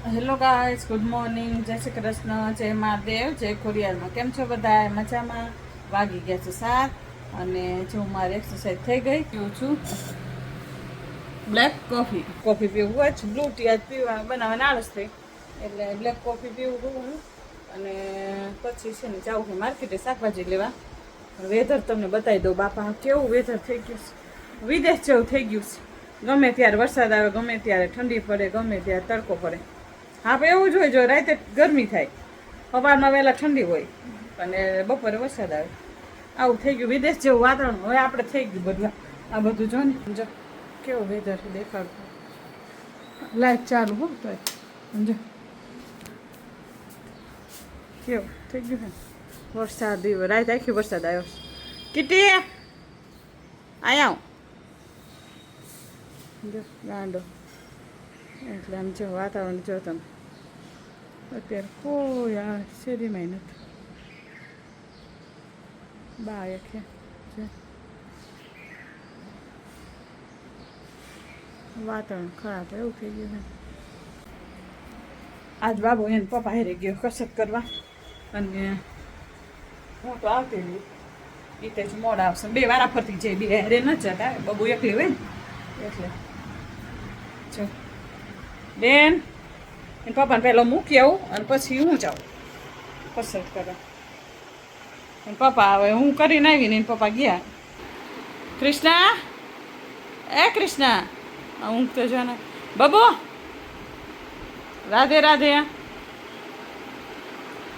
Hello guys, good morning, જય શ્રી કૃષ્ણ, જય મહાદેવ, જય ખોડિયારમાં. કેમ છો બધા? મજામાં? વાગી ગયા છે 7 અને જો મારી એક્સરસાઇઝ થઈ ગઈ. પીવું છું બ્લેક કોફી. કોફી પીવું હોય છે, બ્લુ ટી આજ પીવા બનાવવાની આળસ થઈ એટલે બ્લેક કોફી પીવું હું. અને પછી છે ને જાઉં છું માર્કેટે શાકભાજી લેવા. વેધર તમને બતાવી દઉં. બાપા કેવું વેધર થઈ ગયું છે, વિદેશ જેવું થઈ ગયું છે. ગમે ત્યારે વરસાદ આવે, ગમે ત્યારે ઠંડી પડે, ગમે ત્યારે તડકો પડે. હા પણ એવું જ હોય, જો રાતે ગરમી થાય, સવારમાં વહેલા ઠંડી હોય અને બપોરે વરસાદ આવે. આવું થઈ ગયું વિદેશ જેવું વાતાવરણ. હવે આપણે થઈ ગયું બધું. આ બધું જો ને, જો કેવો વેધર દેખાડતું. લાઈટ ચાલુ હો તો સમજો કેવું થઈ ગયું છે. વરસાદ રાત આખી વરસાદ આવ્યો. કિટી આયા જો ગાંડો. એટલે આમ જો વાતાવરણ જો તમે અત્યારે કોઈ આ શેરીમાં નથી. બા એકે વાતાવરણ ખરાબ એવું થઈ ગયું છે. આજ બાબુ એને પપ્પા હારે ગયો કસરત કરવા અને હું તો આવતી રહી. એ તો જ મોડા આવશે. બે વારા ફરતી જાય, બે હારે ન જતા. બાબુ એકલી હોય ને એટલે જો બેન એને પપ્પાને પહેલાં મૂકી આવું અને પછી હું જાઉં કસરત કરવા. અને પપ્પા આવે, હું કરીને આવીને એને પપ્પા ગયા. કૃષ્ણા, એ કૃષ્ણા, હું તો જો ને બબો, રાધે રાધે,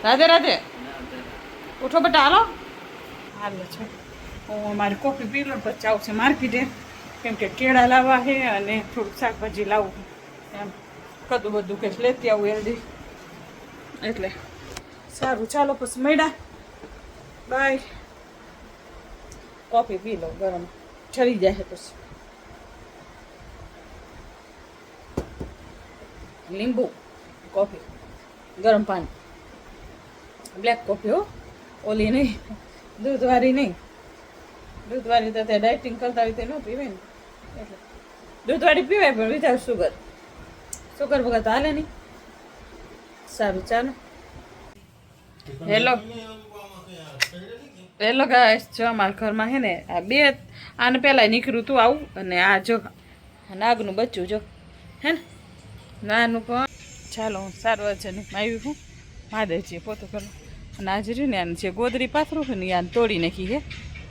રાધે રાધે, ઉઠો બેટા, હાલો હાલો છે. હું અમારી કોફી પી લો પછી આવશે માર્કેટે, કેમ કે કેળા લાવવા છે અને થોડુંક શાકભાજી લાવવું એમ. કદું બધું કંઈક લેતી આવું હેલ્ધી એટલે સારું. ચાલો પછી મળ્યા, બાય. કોફી પી લો, ગરમ ચડી જાય પછી. લીંબુ કોફી, ગરમ પાણી, બ્લેક કોફી હો, ઓલી નહીં, દૂધવાળી નહીં. દૂધવાળી તો ત્યાં ડાયટિંગ કરતા હોય તે ન પીવાય ને એટલે દૂધવાળી પીવાય પણ વિધાઉટ સુગર. સુગર વગર તો હાલે નહીં. સારું ચાલો. હેલો હેલો ગાઈસ, જો અમારા ઘરમાં છે ને આ બે આને પહેલાં નીકળ્યું તું આવું અને આ જો નાગનું બચ્ચું જો હે ને નાનું પણ. ચાલો હું સાર્વજનિકમાં આવી હું મહાદેવજી પોતું કરું. અને આજે રહ્યું ને આને જે ગોદરી પાથરું છે ને આને તોડી નાખી છે.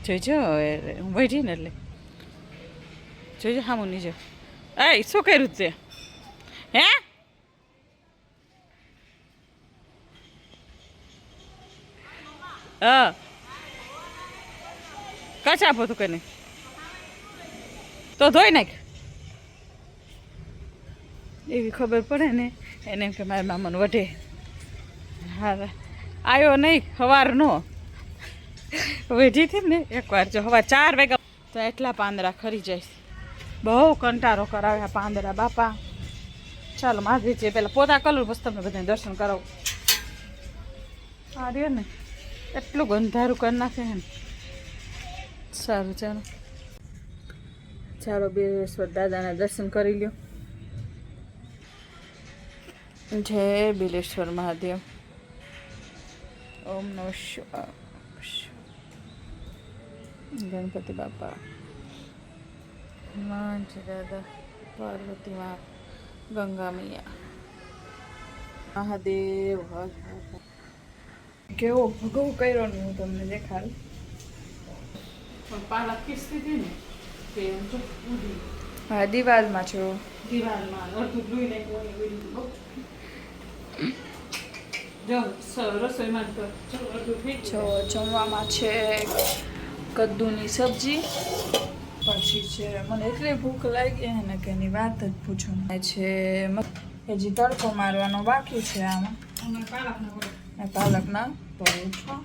જોઈજો હું વઢી ને એટલે જોઈજો હામું નીચે. એ શું કર્યું તે હે? હા કચા પોતું કરીને તો ધોઈ નાખ. એવી ખબર પડે ને એને એમ કે મારા મામાને વઢે. હા આવ્યો નહીં સવારનો વેઠી હતી ને એકવાર. જો હવે 4 વાગ્યા તો એટલા પાંદડા ખરી જાય. બહુ કંટારો કરાવે આ પાંદડા બાપા. ચાલો માધવી પહેલાં પોતા કરું પછી તમને બધાને દર્શન કરાવું. આ રહ્યો ને એટલું ગંધારું કરી નાખે ને. સારું ચાલો ચાલો બેશ્વર દાદાના દર્શન કરી લ્યો. જય બિલેશ્વર મહાદેવ. ઓમ નમઃ શિવાય. ગણપતિ બાપા, હનુમાનજી દાદા, પાર્વતી મા, ગંગા મૈયા, મહાદેવ. કેવો ભગવ કર્યો ને હું તમને દેખાડું. પણ પાલક કિસ્તી હતી ને તે હા દિવાલમાં છો. દિવાલમાં અડધું ધોઈ નાખ્યું. જો રસોઈમાં જો જમવામાં છે કદ્દુની સબ્જી. પછી છે મને એટલી ભૂખ લાગી ને કે એની વાત જ પૂછો છે. હજી તડકો મારવાનો બાકી છે આમાં. પાલકના પરોઠા.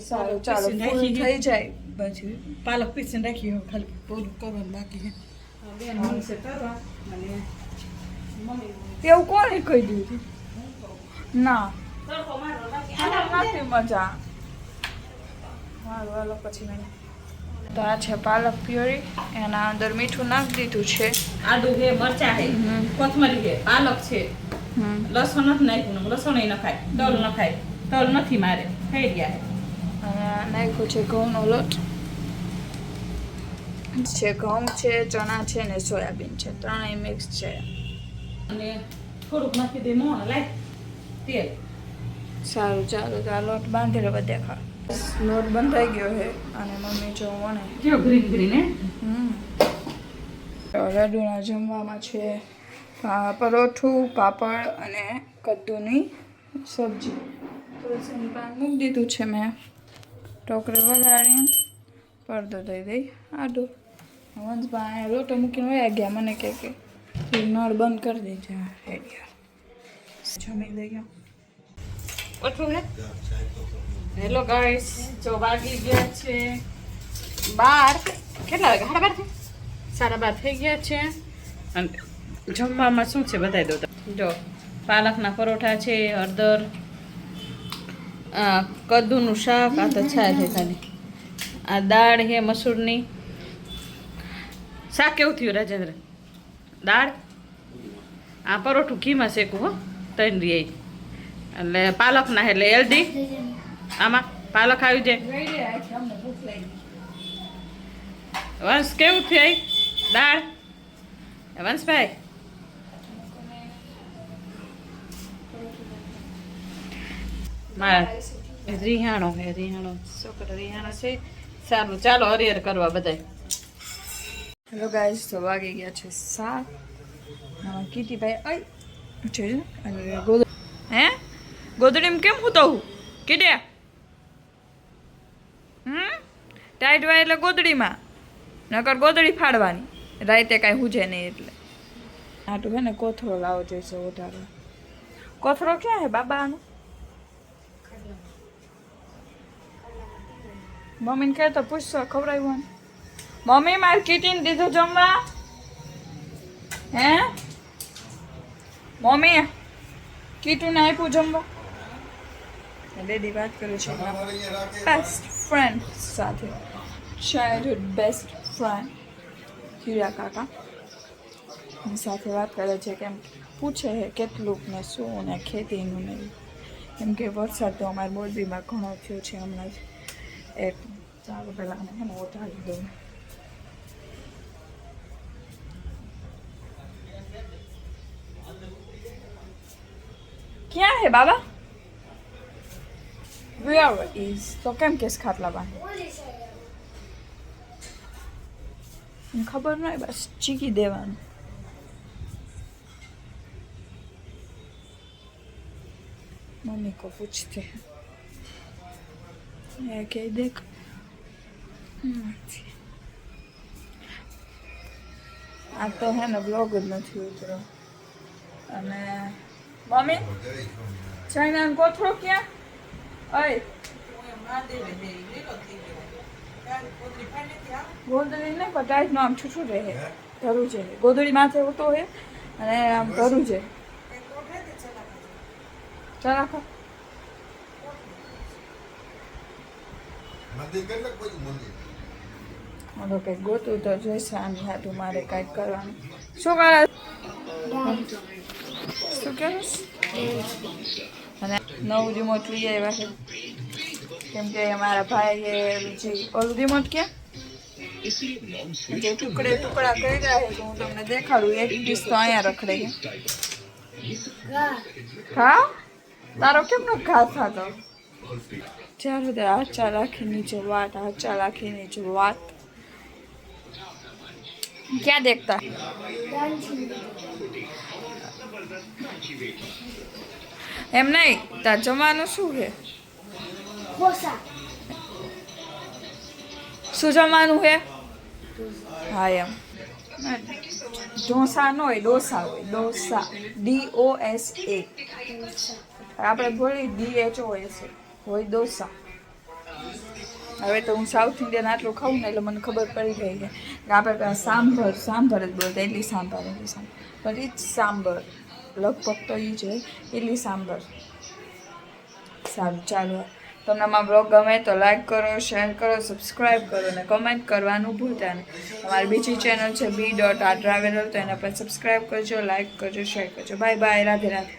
સારું ચાલો થઈ જાય પછી પાલક પીસીને રાખી ખાલી પૂરું કરવાનું બાકી છે. એવું કોને કહી દીધું? ના નથી મજા. હાલો પછી મેં તો આ છે પાલક પ્યોરી. એના અંદર મીઠું નાખી દીધું છે. આદુ છે, મરચા છે, કોથમરી છે, પાલક છે, લસણ નથી નાખ્યું, લસણ ન ખાય, તલ ન ખાય, તલ નથી મારે, થઈ ગયા. નાખ્યું છે ઘઉંનો લોટ છે, ઘઉં છે, ચણા છે ને સોયાબીન છે, ત્રણેય મિક્સ છે. અને થોડુંક નાખી દે મોણ લાય તેલ. સારું ચાલો તો આ લોટ બાંધી લો બધે ખા. લોટ બંધાઈ ગયો છે અને મમ્મી જો વણે જો ગ્રીન ગ્રીન હે. લડ્ડુના જમવામાં છે પરોઠું, પાપડ અને કદ્દુની સબ્જી. તુલસીનું પાન મૂકી દીધું છે મેં, ટોકરી વગાડીને પડદો દઈ દઈ આડો. વંશભાઈ લોટો મૂકીને વયા ગયા, મને કે નળ બંધ કરી દેજે. જમી લઈ ગયો. ઓછું હે. હેલો ગાઈસ, જો વાગી ગયા છે 12. કેટલા વાગે? 12:30 થઈ ગયા છે. અને જમવામાં શું છે બતાવી દો. જો પાલકના પરોઠા છે, હળદર, કદ્દુનું શાક, આ તો છાય છે ખાલી, આ દાળ છે મસૂરની. શાક કેવું થયું રાજેન્દ્ર? દાળ, આ પરોઠું ઘીમાં શેકું હો, તૈન રહી. એટલે પાલકના એટલે હેલ્ધી. આમાં પાલક આવી જાય. વંશ કેવું થયું દાળ? વંશભાઈ મારા રિહાણો હે, રિહાણો છોકરો રિહાણો છે. સારું ચાલો હરિહર કરવા બધાય. હેલો ગાઈસ, તો વાગી ગયા છે 7. કીટીભાઈ હે ગોદડીમાં કેમ હું તો કીડે ટાઈટ વાય એટલે ગોદડીમાં, નકર ગોદડી ફાડવાની, રાતે કાંઈ હુજે નહીં. એટલે આટલું છે ને કોથળો લાવો જોઈશે વધારે. કોથળો ક્યાં હે બાબાનું? મમ્મીને કહે તો પૂછશો, ખવડાવ્યું. મમ્મી મારે કીટીને દીધું જમવા? હે મમ્મી કીટુને આપ્યું જમવા? લેડી વાત કરું છું બેસ્ટ ફ્રેન્ડ સાથે, ચાઇલ્ડહુડ બેસ્ટ ફ્રેન્ડ હીરા કાકા સાથે વાત કરે છે. કેમ પૂછે છે કેટલુંક ને શું ને ખેતીનું ને, કેમ કે વરસાદ તો અમારા મોરબીમાં ઘણો થયો છે હમણાં જ. એક ચાલો પહેલાં હે ને ઓટાડી દઉં. ક્યાં હે બાબા? Where is? તો કેમ કેસ ખાટલા બાંધે? ખબર નહીં, બસ ચીકી દેવાનું. मम्मी को पूछते हैं કે દેખ. આ તો હે ને બ્લોગ જ નથી ઉતરો. અને મમ્મી ચાઇના કોથળો ક્યાં? ઓય ગોદડી ને પટાઈ નો આમ છૂટું રહે, ધરું છે ગોદડી માથે ઉતો હે અને આમ ધરું છે. ચાલ રાખો. ઓલો કંઈક ગોતું તો જોઈશે આની હાથું, મારે કંઈક કરવાનું. શું કરે? શું કરે? અને નવું રિમોટ લઈ આવ્યા છે, કેમ કે મારા ભાઈએ બીજી ઓલું રિમોટ ક્યાં જે ટુકડે ટુકડા કરી રહ્યા છે, હું તમને દેખાડું. એક પીસ તો અહીંયા રખડે છે. હા તારો કેમ નો ઘા થતો? ચાલો તે આચા રાખી નીચે વાત, આચા રાખી નીચે વાત. ક્યાં દેખતા? એમ નહીં, તાર જમવાનું શું છે? શું જમવાનું છે? હા એમ ઢોસા ન હોય, ડોસા હોય. ડોસા DOSA. આપણે બોલી DHOS હોય ડોસા. હવે તો હું સાઉથ ઇન્ડિયન આટલું ખાઉં ને એટલે મને ખબર પડી ગઈ કે આપણે ત્યાં સાંભર સાંભર જ બોલતા, ઇડલી સાંભર પણ એ જ સાંભર લગભગ તો એ છે, ઇડલી સાંભર. સારું ચાલો, તમને અમારો બ્લોગ ગમે તો લાઈક કરો, શેર કરો, સબસ્ક્રાઈબ કરો અને કમેન્ટ કરવાનું ભૂલતા નહીં. અમારી બીજી ચેનલ છે B.R Traveler, તો એના પર સબસ્ક્રાઈબ કરજો, લાઈક કરજો, શેર કરજો. Bye bye, Radhe Radhe.